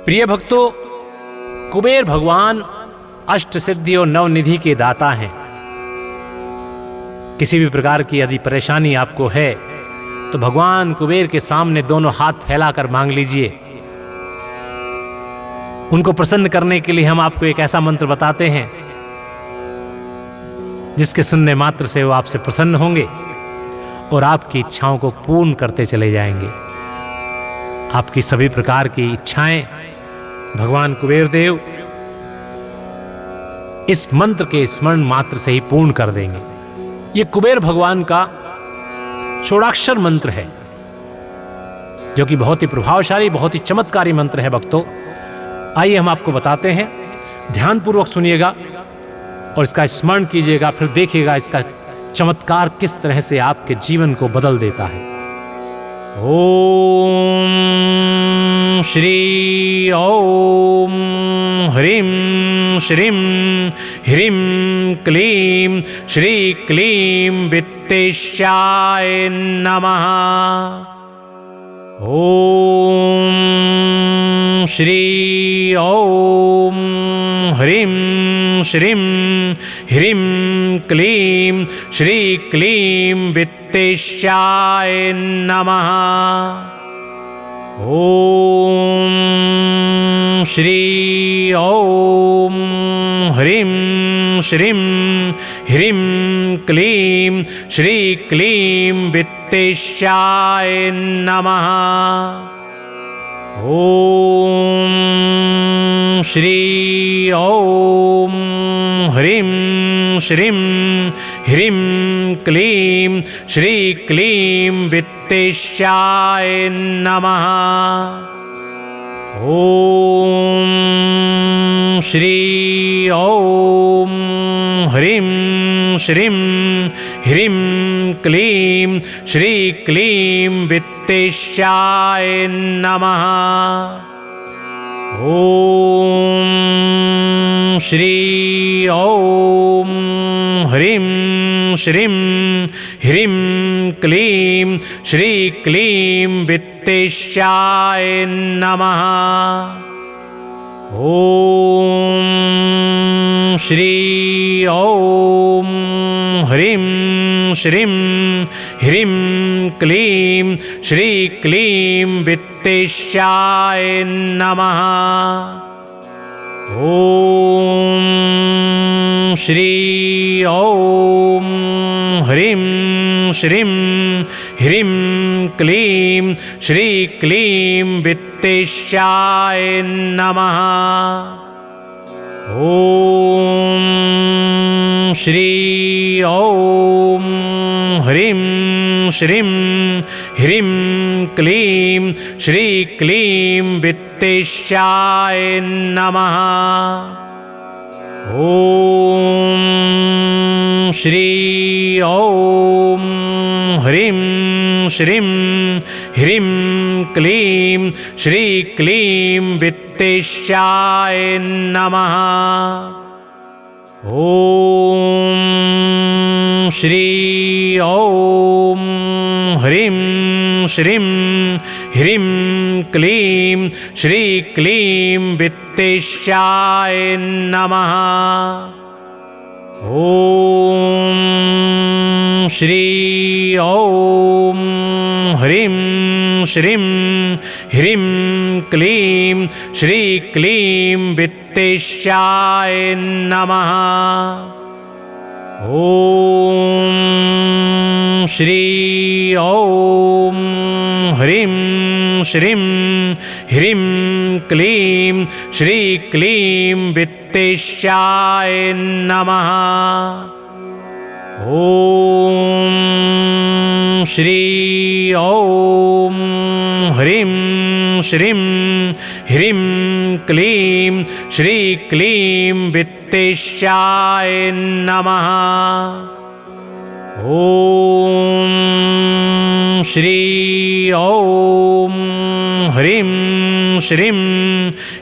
प्रिय भक्तों, कुबेर भगवान अष्ट सिद्धि और नवनिधि के दाता हैं। किसी भी प्रकार की यदि परेशानी आपको है तो भगवान कुबेर के सामने दोनों हाथ फैलाकर मांग लीजिए। उनको प्रसन्न करने के लिए हम आपको एक ऐसा मंत्र बताते हैं जिसके सुनने मात्र से वो आपसे प्रसन्न होंगे और आपकी इच्छाओं को पूर्ण करते चले जाएंगे। आपकी सभी प्रकार की इच्छाएं भगवान कुबेर देव इस मंत्र के स्मरण मात्र से ही पूर्ण कर देंगे। ये कुबेर भगवान का षोडाक्षर मंत्र है जो कि बहुत ही प्रभावशाली, बहुत ही चमत्कारी मंत्र है। भक्तों, आइए हम आपको बताते हैं, ध्यानपूर्वक सुनिएगा और इसका स्मरण कीजिएगा, फिर देखिएगा इसका चमत्कार किस तरह से आपके जीवन को बदल देता है। ओम श्री ओम ह्रीं श्रीं ह्रीं क्लीं श्री क्लीं वित्तेशाय नमः। ओम श्री ओम ह्रीं श्रीं ह्रीं क्लीं श्री क्लीं वित्तेशाय नमः। ओम श्री ओम ह्रीं श्रीं ह्रीं क्लीं श्री क्लीं वित्तेशाय नमः। ओम श्री ओम ह्रीं श्रीं ह्रीं क्लीं श्री क्लीं वित्तेशाय नमः। ओम श्री ओम ह्रीं श्रीं ह्रीं क्लीं श्री क्लीं वित्तेशाय नमः। ओम श्री ओम ह्रीं श्रीं ह्रीं क्लीं श्री क्लीं वित्तेशाय नमः। ओम श्री ओम ह्रीं श्रीं ह्रीं क्लीं श्री क्लीं वित्तेशाय नमः। ओम श्री ओम ह्रीं श्रीं ह्रीं क्लीं श्री क्लीं वित्तेशाय नमः। ओम श्री ओम ह्रीं श्रीं ह्रीं क्लीं श्री क्लीं वित्तेशाय नमः। ओम श्री ओम ह्रीं श्रीं ह्रीं क्लीं श्री क्लीं वित्तेशाय नमः। ओम श्री ओम ह्रीं श्रीं ह्रीं क्लीं श्री क्लीं वित्तेशाय नमः। ओम श्री ओम ह्रीं श्रीं ह्रीं क्लीं श्री क्लीं वित्तेशाय नमः। ओम श्री ओम ह्रीं श्रीं ह्रीं क्लीं श्री क्लीं वित्तेशाय नमः। ओम श्री ओम ह्रीं श्रीं ह्रीं क्लीं श्री क्लीं वित्तेशाय नमः। ओम श्री ओम ह्रीं श्रीं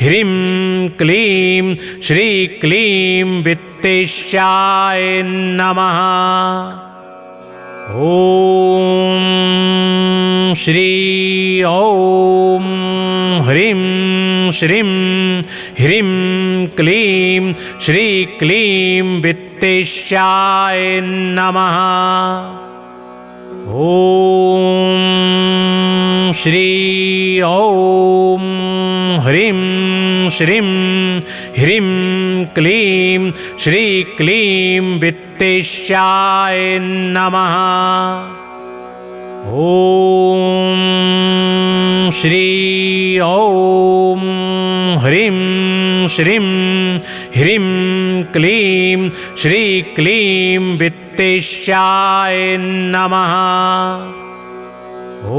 ह्रीं क्लीं श्री क्लीं वित्तेशाय नमः। ओम श्री ओम ह्रीं श्रीं ह्रीं क्लीं श्रीक्लीं वित्तेश्याय नमः। ॐ श्री ॐ ह्रीं श्रीं ह्रीं क्लीं श्रीक्लीं वित्तेश्याय नमः। ॐ श्री ॐ ह्रीं श्रीं ह्रीं क्लीं श्रीक्लीं वित्तेश्याय नमः। ॐ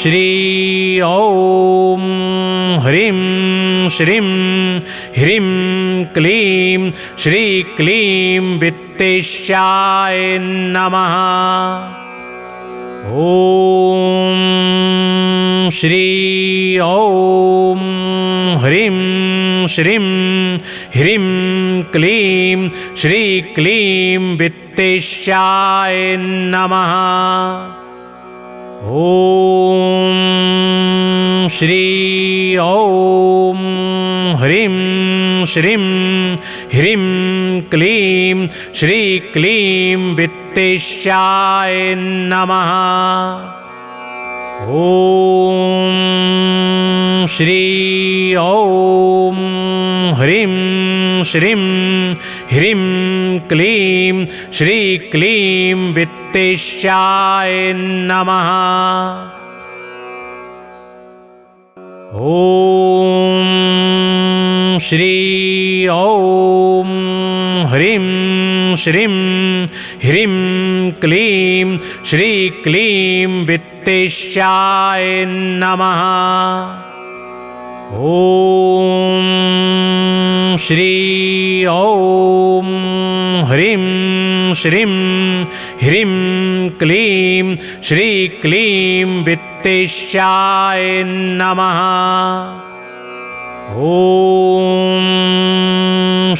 श्री ॐ ह्रीं श्रीं ह्रीं क्लीं श्रीक्लीं वित्तेश्याय नमः। ॐ श्री ॐ ह्रीं श्रीं ह्रीं क्लीं श्रीक्लीं वित्तेश्याय नमः। ॐ श्री ॐ ह्रीं श्रीं ह्रीं क्लीं श्रीक्लीं वित्तेश्याय नमः। ॐ श्री ॐ ह्रीं श्रीं ह्रीं क्लीं श्रीक्लीं वित्तेश्याय नमः। ॐ श्री ॐ ह्रीं श्रीं ह्रीं क्लीं श्रीक्लीं वित्तेश्याय नमः। ॐ श्री ॐ ह्रीं श्रीं ह्रीं क्लीं श्रीक्लीं वित्तेश्याय नमः। ॐ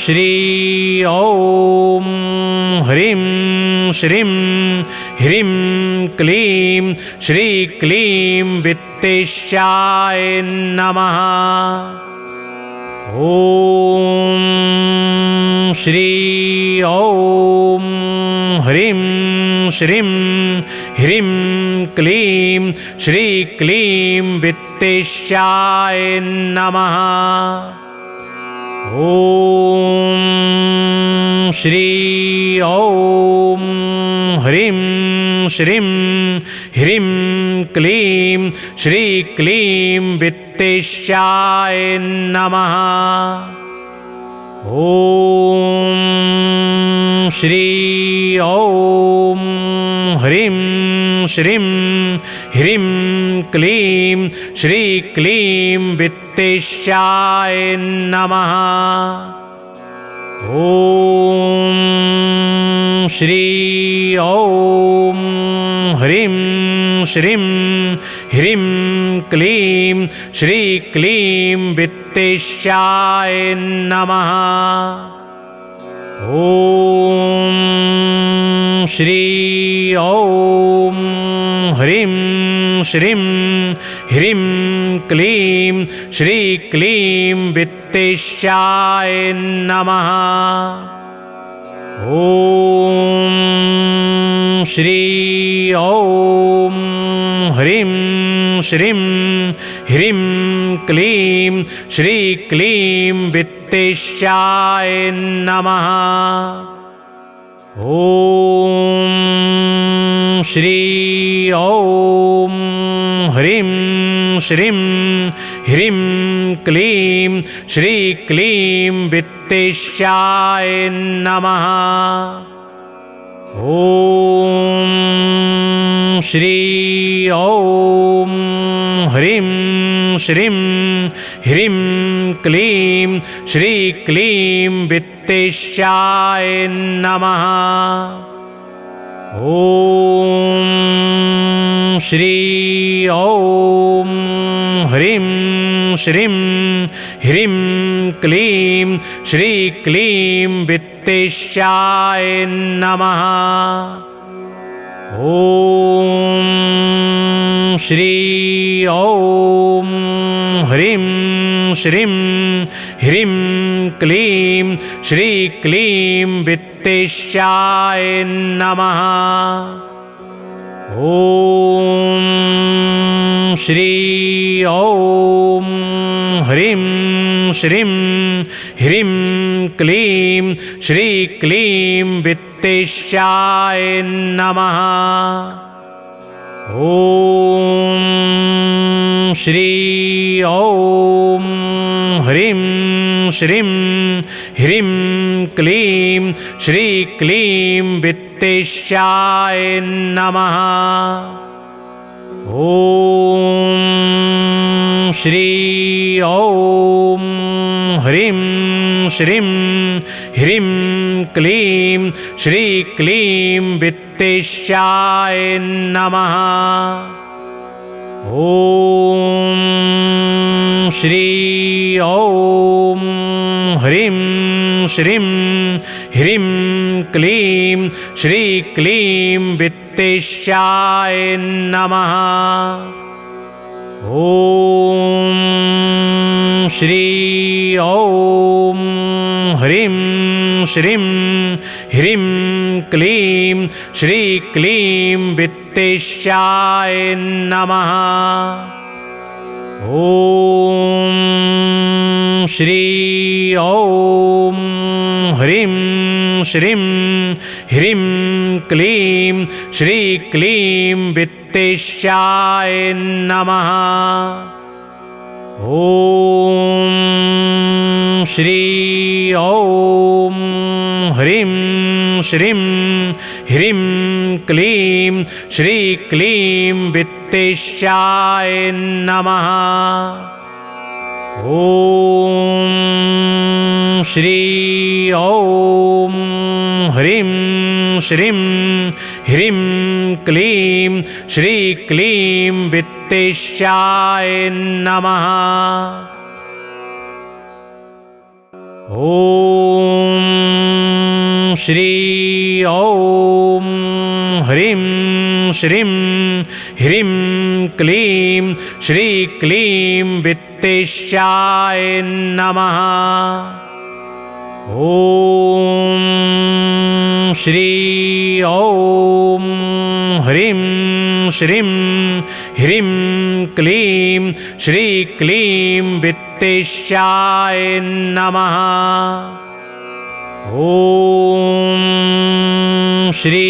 श्री ॐ ह्रीं श्रीं ह्रीं क्लीं श्रीक्लीं वित्तेश्याय नमः। ॐ श्री ॐ ह्रीं श्रीं ह्रीं क्लीं श्रीक्लीं वित्तेश्याय नमः। ॐ श्री ॐ ह्रीं श्रीं ह्रीं क्लीं श्रीक्लीं वित्तेश्याय नमः। ॐ श्री ॐ ह्रीं श्रीं ह्रीं क्लीं श्रीक्लीं वित्तेश्याय नमः। ॐ श्री ॐ ह्रीं श्रीं ह्रीं क्लीं श्रीक्लीं वित्तेश्याय नमः। ॐ श्री ॐ ह्रीं श्रीं ह्रीं क्लीं श्रीक्लीं वित्तेश्याय नमः। ॐ श्री ॐ ह्रीं श्रीं ह्रीं क्लीं श्रीक्लीं वित्तेश्याय नमः। ॐ श्री ॐ ह्रीं श्रीं ह्रीं क्लीं श्रीक्लीं वित्तेश्याय नमः। ॐ श्री ॐ ह्रीं श्रीं ह्रीं क्लीं श्रीक्लीं वित्तेश्याय नमः। ॐ श्री ॐ ह्रीं श्रीं ह्रीं क्लीं श्रीक्लीं वित्तेश्याय नमः। ॐ श्री ॐ श्रीं ह्रीं क्लीं श्रीक्लीं वित्तेश्याय नमः। ॐ श्री ॐ ह्रीं श्रीं ह्रीं क्लीं श्रीक्लीं वित्तेश्याय नमः। ॐ श्री ॐ ह्रीं श्रीं ह्रीं क्लीं श्रीक्लीं वित्तेश्याय नमः। ॐ श्री ॐ ह्रीं श्रीं ह्रीं क्लीं श्रीक्लीं वित्तेश्याय नमः। ॐ श्री ॐ ह्रीं श्रीं ह्रीं क्लीं श्रीक्लीं वित्तेश्याय नमः। ॐ श्री ॐ ह्रीं श्रीं ह्रीं क्लीं श्रीक्लीं वित्तेश्याय नमः। ॐ श्री ॐ ह्रीं श्रीं ह्रीं क्लीं श्रीक्लीं वित्तेश्याय नमः। ॐ श्री ॐ ह्रीं श्रीं ह्रीं क्लीं श्रीक्लीं वित्तेश्याय नमः। ॐ श्री ॐ ह्रीं श्रीं ह्रीं क्लीं श्रीक्लीं वित्तेश्याय नमः। ॐ श्री ॐ ह्रीं श्रीं ह्रीं क्लीं श्रीक्लीं वित्तेश्याय नमः। ॐ श्री ॐ ह्रीं श्रीं ह्रीं क्लीं श्रीक्लीं वित्तेश्याय नमः। ॐ श्री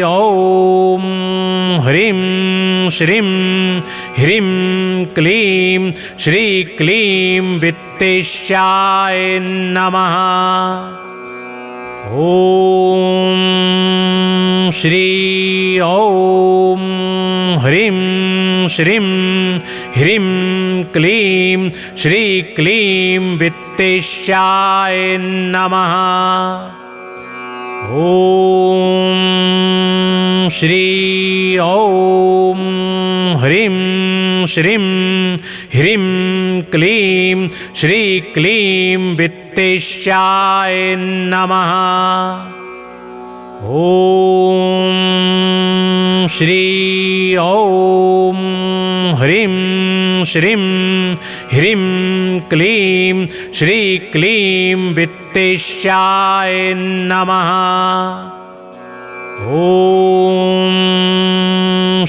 ॐ ह्रीं श्रीं ह्रीं क्लीं श्रीक्लीं वित्तेश्याय नमः। ॐ श्री ॐ ह्रीं श्रीं ह्रीं क्लीं श्रीक्लीं वित्तेश्याय नमः। ॐ श्री ॐ ह्रीं श्रीं ह्रीं क्लीं श्रीक्लीं वित्तेश्याय नमः। ॐ श्री ॐ ह्रीं श्रीं ह्रीं क्लीं श्रीक्लीं वित्तेश्याय नमः। ॐ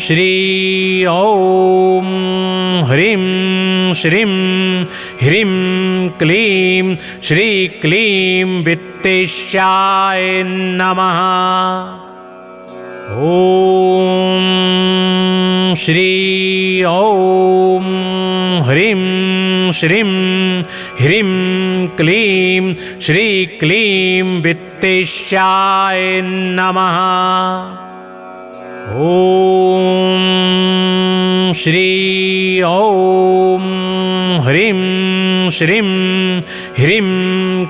श्री ॐ ह्रीं श्रीं ह्रीं क्लीं श्रीक्लीं वित्तेश्याय नमः। ॐ श्री ॐ ह्रीं श्रीं ह्रीं क्लीं श्रीक्लीं वित्तेश्याय नमः। ॐ श्री ॐ ह्रीं श्रीं ह्रीं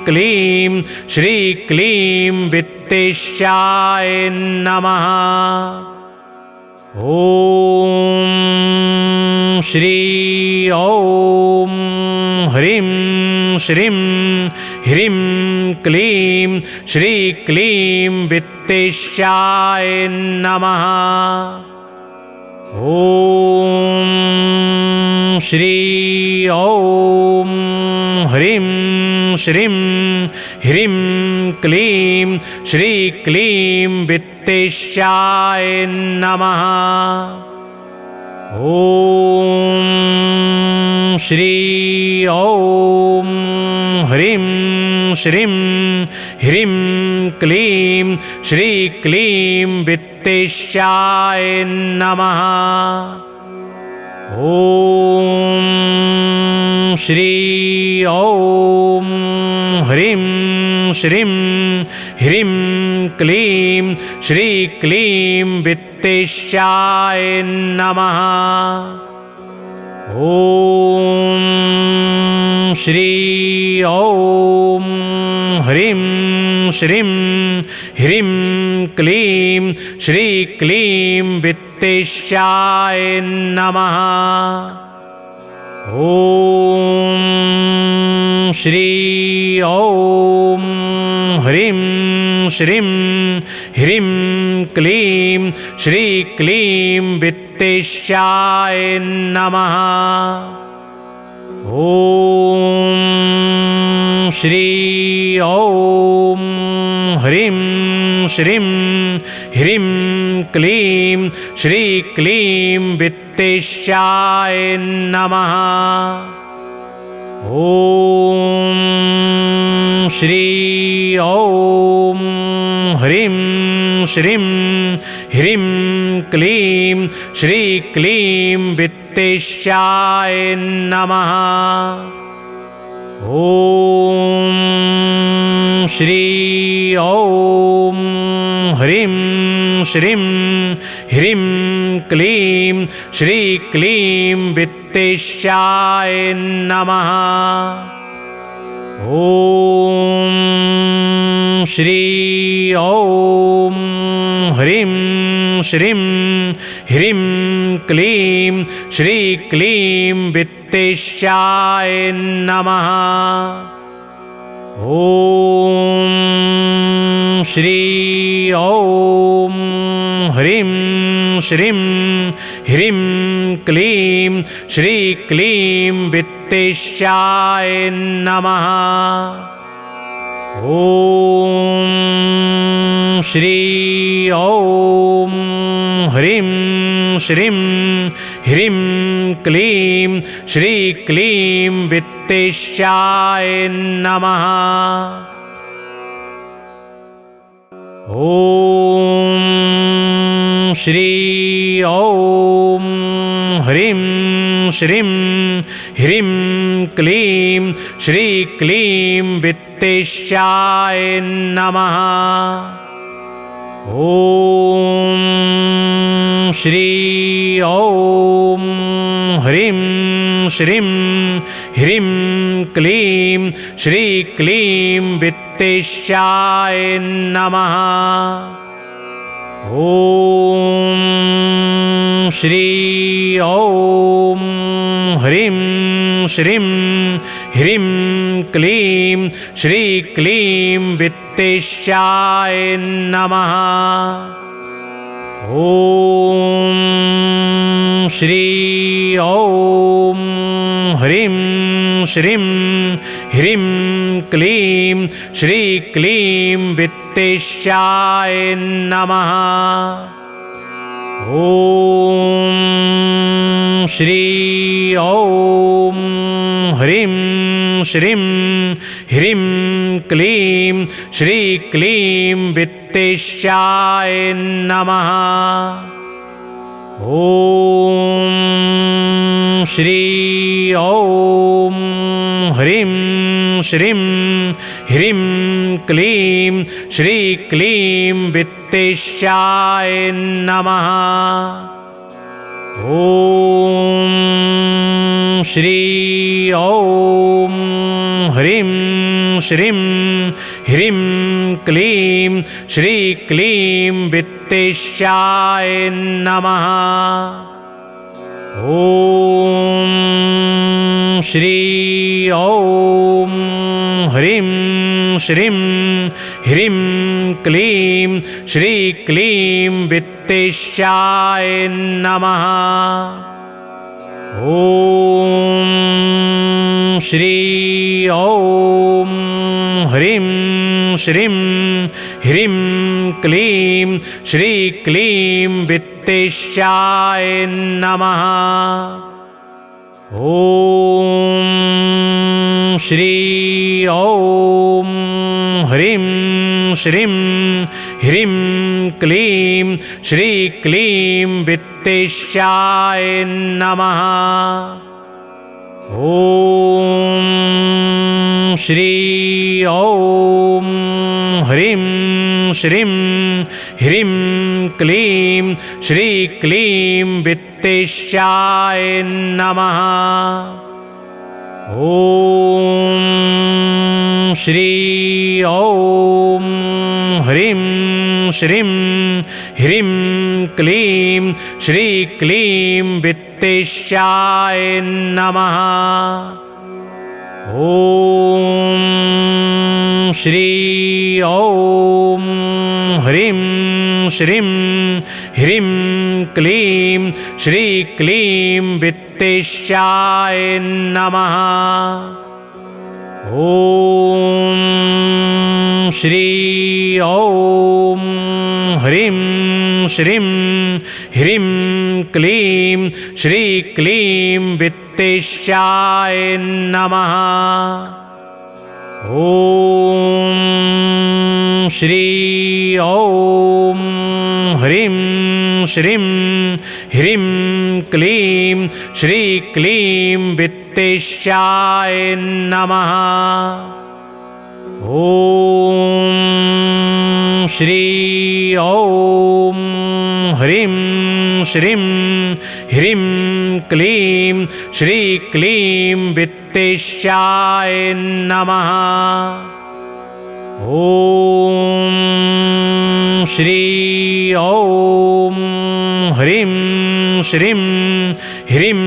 क्लीं श्रीक्लीं वित्तेश्याय नमः। ॐ श्री ॐ ह्रीं श्रीं ह्रीं क्लीं श्रीक्लीं वित्तेश्याय नमः। ॐ श्री ॐ श्रीं ह्रीं क्लीं श्रीक्लीं वित्तेश्याय नमः। ॐ श्री ॐ ह्रीं श्रीं ह्रीं क्लीं श्रीक्लीं वित्तेश्याय नमः। ॐ श्री ॐ ह्रीं श्रीं ह्रीं क्लीं श्रीक्लीं वित्तेश्याय नमः। ॐ श्री ॐ ह्रीं श्रीं ह्रीं क्लीं श्रीक्लीं वित्तेश्याय नमः। ॐ श्री ॐ ह्रीं श्रीं ह्रीं क्लीं श्रीक्लीं वित्तेश्याय नमः। ॐ श्री ॐ ह्रीं श्रीं ह्रीं क्लीं श्रीक्लीं वित्तेश्याय नमः। ॐ श्री ॐ ह्रीं श्रीं ह्रीं क्लीं श्रीक्लीं वित्तेश्याय नमः। ॐ श्री ॐ ह्रीं श्रीं ह्रीं क्लीं श्रीक्लीं वित्तेश्याय नमः। ॐ श्री ॐ ह्रीं श्रीं ह्रीं क्लीं श्रीक्लीं वित्तेश्याय नमः। ॐ श्री ॐ ह्रीं श्रीं ह्रीं क्लीं श्रीक्लीं वित्तेश्याय नमः। ॐ श्री ॐ ह्रीं श्रीं ह्रीं क्लीं श्रीक्लीं वित्तेश्याय नमः। ॐ श्री ॐ ह्रीं श्रीं ह्रीं क्लीं श्रीक्लीं वित्तेश्याय नमः। ॐ श्री ॐ ह्रीं श्रीं ह्रीं क्लीं श्रीक्लीं वित्तेश्याय नमः। ॐ श्री ॐ ह्रीं श्रीं ह्रीं क्लीं श्रीक्लीं वित्तेश्याय नमः। ॐ श्री ॐ ह्रीं श्रीं ह्रीं क्लीं श्रीक्लीं वित्तेश्याय नमः। ॐ श्री ॐ ह्रीं श्रीं ह्रीं क्लीं श्रीक्लीं वित्तेश्याय नमः। ॐ श्री ॐ ह्रीं श्रीं ह्रीं क्लीं श्रीक्लीं वित्तेश्याय नमः। ॐ श्री ॐ ह्रीं श्रीं ह्रीं क्लीं श्रीक्लीं वित्तेश्याय नमः। ॐ श्री ॐ ह्रीं श्रीं ह्रीं क्लीं श्रीक्लीं वित्तेश्याय नमः। ॐ श्री ॐ ह्रीं श्रीं ह्रीं क्लीं श्री क्लीं वित्तेश्याय नमः। ॐ श्री ॐ ह्रीं श्रीं ह्रीं क्लीं श्री क्लीं वित्तेश्याय नमः। ॐ श्री ॐ ह्रीं श्रीं ह्रीं क्लीं श्री क्लीं वित्तेश्याय नमः। ॐ श्री ॐ ह्रीं श्रीं ह्रीं क्लीं श्री क्लीं वित्तेश्याय नमः। ॐ श्री ॐ ह्रीं श्रीं ह्रीं क्लीं श्री क्लीं वित्तेश्याय नमः। ॐ श्री ॐ ह्रीं श्रीं ह्रीं क्लीं श्री क्लीं वित्तेश्याय नमः। ॐ श्री ॐ ह्रीं श्रीं ह्रीं क्लीं श्री क्लीं वित्तेश्याय नमः। ॐ श्री ॐ ह्रीं श्रीं ह्रीं क्लीं श्री क्लीं वित्तेश्याय नमः। ॐ श्री ॐ ह्रीं श्रीं ह्रीं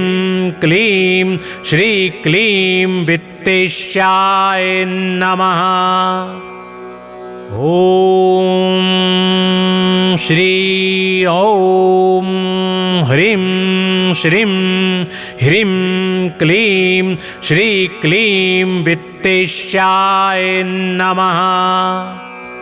क्लीं श्री क्लीं वित्तेश्याय नमः। ॐ श्री ॐ ह्रीं श्रीं ह्रीं क्लीं श्री क्लीं वित्तेश्याय नमः।